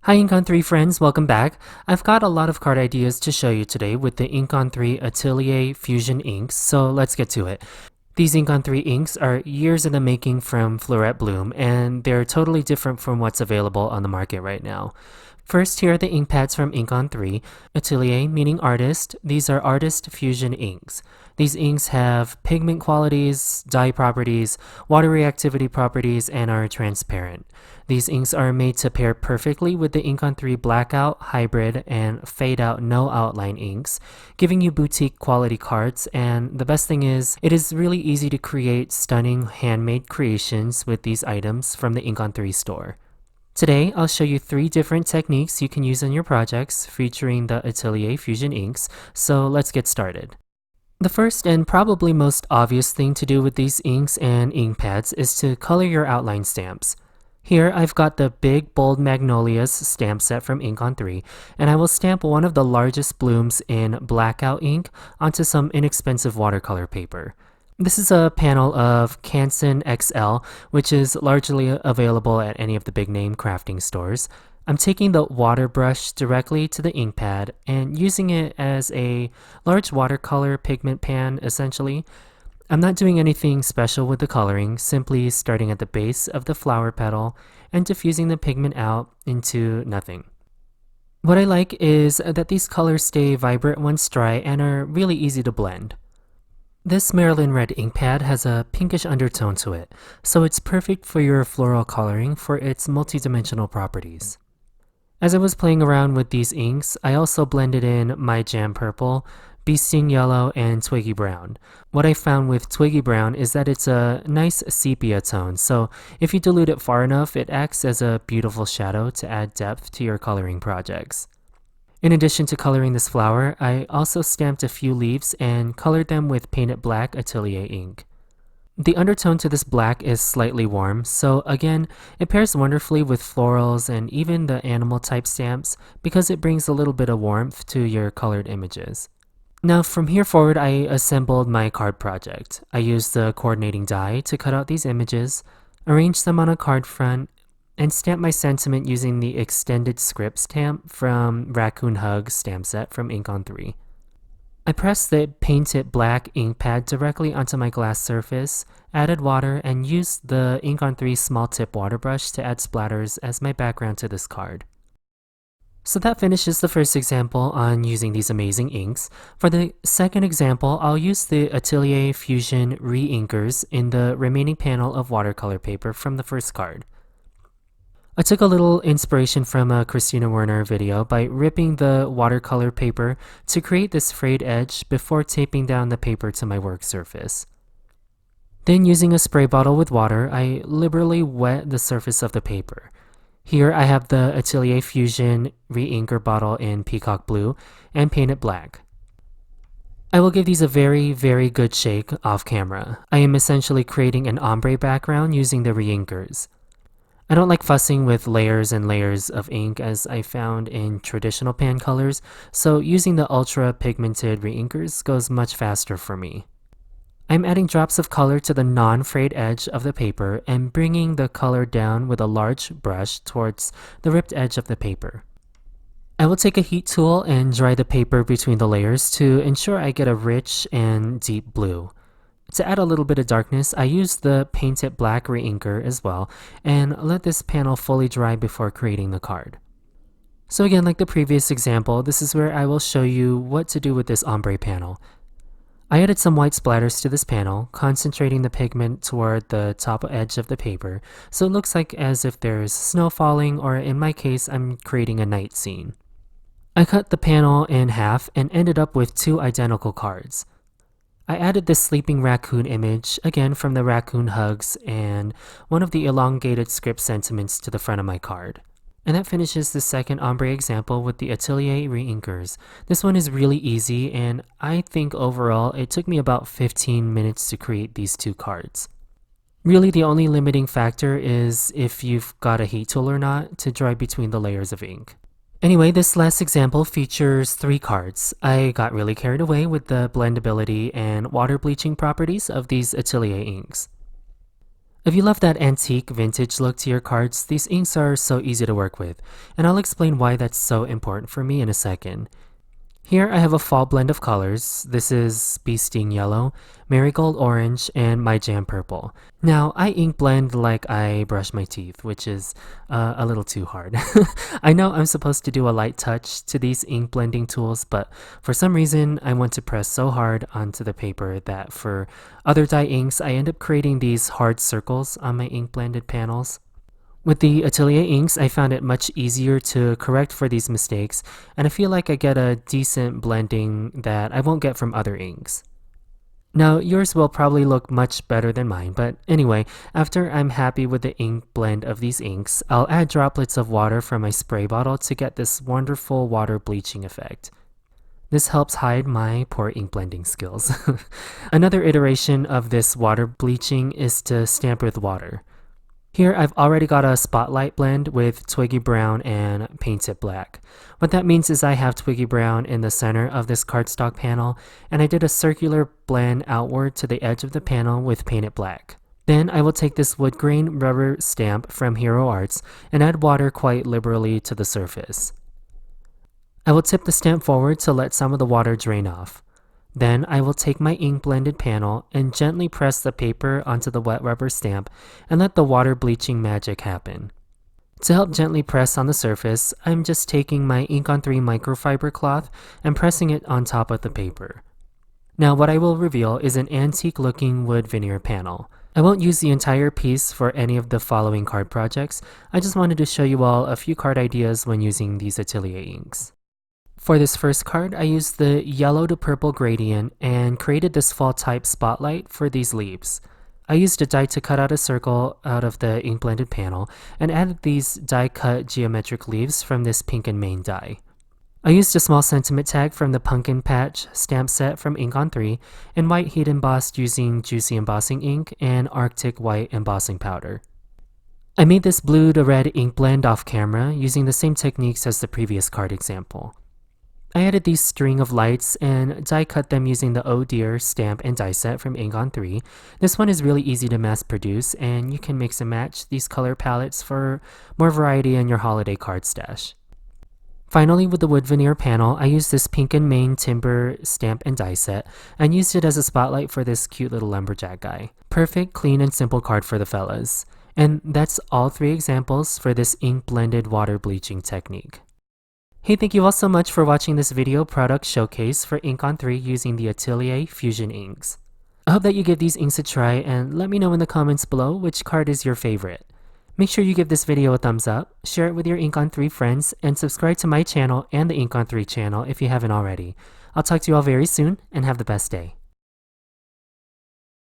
Hi Ink on 3 friends, welcome back. I've got a lot of card ideas to show you today with the Ink on 3 Atelier Fusion Inks, so let's get to it. These Ink on 3 inks are years in the making from Floret Bloom, and they're totally different from what's available on the market right now. First, here are the ink pads from Ink on 3. Atelier, meaning artist. These are artist fusion inks. These inks have pigment qualities, dye properties, water reactivity properties, and are transparent. These inks are made to pair perfectly with the Ink on 3 Blackout, Hybrid, and Fade Out No Outline inks, giving you boutique quality cards, and the best thing is, it is really easy to create stunning handmade creations with these items from the Ink on 3 store. Today, I'll show you 3 different techniques you can use in your projects featuring the Atelier Fusion inks, so let's get started. The first and probably most obvious thing to do with these inks and ink pads is to color your outline stamps. Here, I've got the big Bold Magnolias stamp set from Ink on 3, and I will stamp one of the largest blooms in Blackout ink onto some inexpensive watercolor paper. This is a panel of Canson XL, which is largely available at any of the big name crafting stores. I'm taking the water brush directly to the ink pad and using it as a large watercolor pigment pan, essentially. I'm not doing anything special with the coloring, simply starting at the base of the flower petal and diffusing the pigment out into nothing. What I like is that these colors stay vibrant once dry and are really easy to blend. This Marilyn Red ink pad has a pinkish undertone to it, so it's perfect for your floral coloring for its multidimensional properties. As I was playing around with these inks, I also blended in my Jam Purple, Bee Sting Yellow, and Twiggy Brown. What I found with Twiggy Brown is that it's a nice sepia tone, so if you dilute it far enough, it acts as a beautiful shadow to add depth to your coloring projects. In addition to coloring this flower, I also stamped a few leaves and colored them with painted black Atelier ink. The undertone to this black is slightly warm, so again, it pairs wonderfully with florals and even the animal type stamps because it brings a little bit of warmth to your colored images. Now from here forward, I assembled my card project. I used the coordinating die to cut out these images, arrange them on a card front, and stamp my sentiment using the extended script stamp from Raccoon Hug stamp set from Ink on 3. I pressed the painted black ink pad directly onto my glass surface, added water, and used the Ink on 3 small tip water brush to add splatters as my background to this card. So that finishes the first example on using these amazing inks. For the second example, I'll use the Atelier Fusion re-inkers in the remaining panel of watercolor paper from the first card. I took a little inspiration from a Christina Werner video by ripping the watercolor paper to create this frayed edge before taping down the paper to my work surface. Then using a spray bottle with water, I liberally wet the surface of the paper. Here I have the Atelier Fusion re-inker bottle in peacock blue and painted black. I will give these a very good shake off camera. I am essentially creating an ombre background using the re-inkers. I don't like fussing with layers and layers of ink as I found in traditional pan colors, so using the ultra pigmented re-inkers goes much faster for me. I'm adding drops of color to the non-frayed edge of the paper and bringing the color down with a large brush towards the ripped edge of the paper. I will take a heat tool and dry the paper between the layers to ensure I get a rich and deep blue. To add a little bit of darkness, I used the painted black re-inker as well and let this panel fully dry before creating the card. So again, like the previous example, this is where I will show you what to do with this ombre panel. I added some white splatters to this panel, concentrating the pigment toward the top edge of the paper, so it looks like as if there's snow falling, or in my case, I'm creating a night scene. I cut the panel in half and ended up with 2 identical cards. I added this sleeping raccoon image, again from the Raccoon Hugs, and one of the elongated script sentiments to the front of my card. And that finishes the second ombre example with the Atelier re-inkers. This one is really easy, and I think overall it took me about 15 minutes to create these 2 cards. Really the only limiting factor is if you've got a heat tool or not to dry between the layers of ink. Anyway, this last example features 3 cards. I got really carried away with the blendability and water bleaching properties of these Atelier inks. If you love that antique vintage look to your cards, these inks are so easy to work with, and I'll explain why that's so important for me in a second. Here I have a fall blend of colors. This is Bee Sting Yellow, Marigold Orange, and My Jam Purple. Now, I ink blend like I brush my teeth, which is a little too hard. I know I'm supposed to do a light touch to these ink blending tools, but for some reason I want to press so hard onto the paper that for other dye inks, I end up creating these hard circles on my ink blended panels. With the Atelier inks, I found it much easier to correct for these mistakes, and I feel like I get a decent blending that I won't get from other inks. Now, yours will probably look much better than mine, but anyway, after I'm happy with the ink blend of these inks, I'll add droplets of water from my spray bottle to get this wonderful water bleaching effect. This helps hide my poor ink blending skills. Another iteration of this water bleaching is to stamp with water. Here I've already got a spotlight blend with Twiggy Brown and Paint It Black. What that means is I have Twiggy Brown in the center of this cardstock panel, and I did a circular blend outward to the edge of the panel with Paint It Black. Then I will take this wood grain rubber stamp from Hero Arts and add water quite liberally to the surface. I will tip the stamp forward to let some of the water drain off. Then I will take my ink blended panel and gently press the paper onto the wet rubber stamp and let the water bleaching magic happen. To help gently press on the surface, I'm just taking my Ink on 3 microfiber cloth and pressing it on top of the paper. Now what I will reveal is an antique looking wood veneer panel. I won't use the entire piece for any of the following card projects. I just wanted to show you all a few card ideas when using these Atelier inks. For this first card, I used the yellow to purple gradient and created this fall type spotlight for these leaves. I used a die to cut out a circle out of the ink blended panel and added these die cut geometric leaves from this pink and main die. I used a small sentiment tag from the Pumpkin Patch stamp set from Ink on 3 and white heat embossed using Juicy Embossing ink and Arctic white embossing powder. I made this blue to red ink blend off camera using the same techniques as the previous card example. I added these string of lights and die cut them using the Oh Dear stamp and die set from Ink on 3. This one is really easy to mass produce and you can mix and match these color palettes for more variety in your holiday card stash. Finally, with the wood veneer panel, I used this pink and main timber stamp and die set and used it as a spotlight for this cute little lumberjack guy. Perfect, clean, and simple card for the fellas. And that's all 3 examples for this ink blended water bleaching technique. Hey, thank you all so much for watching this video product showcase for Ink on 3 using the Atelier Fusion Inks. I hope that you give these inks a try and let me know in the comments below which card is your favorite. Make sure you give this video a thumbs up, share it with your Ink on 3 friends, and subscribe to my channel and the Ink on 3 channel if you haven't already. I'll talk to you all very soon and have the best day.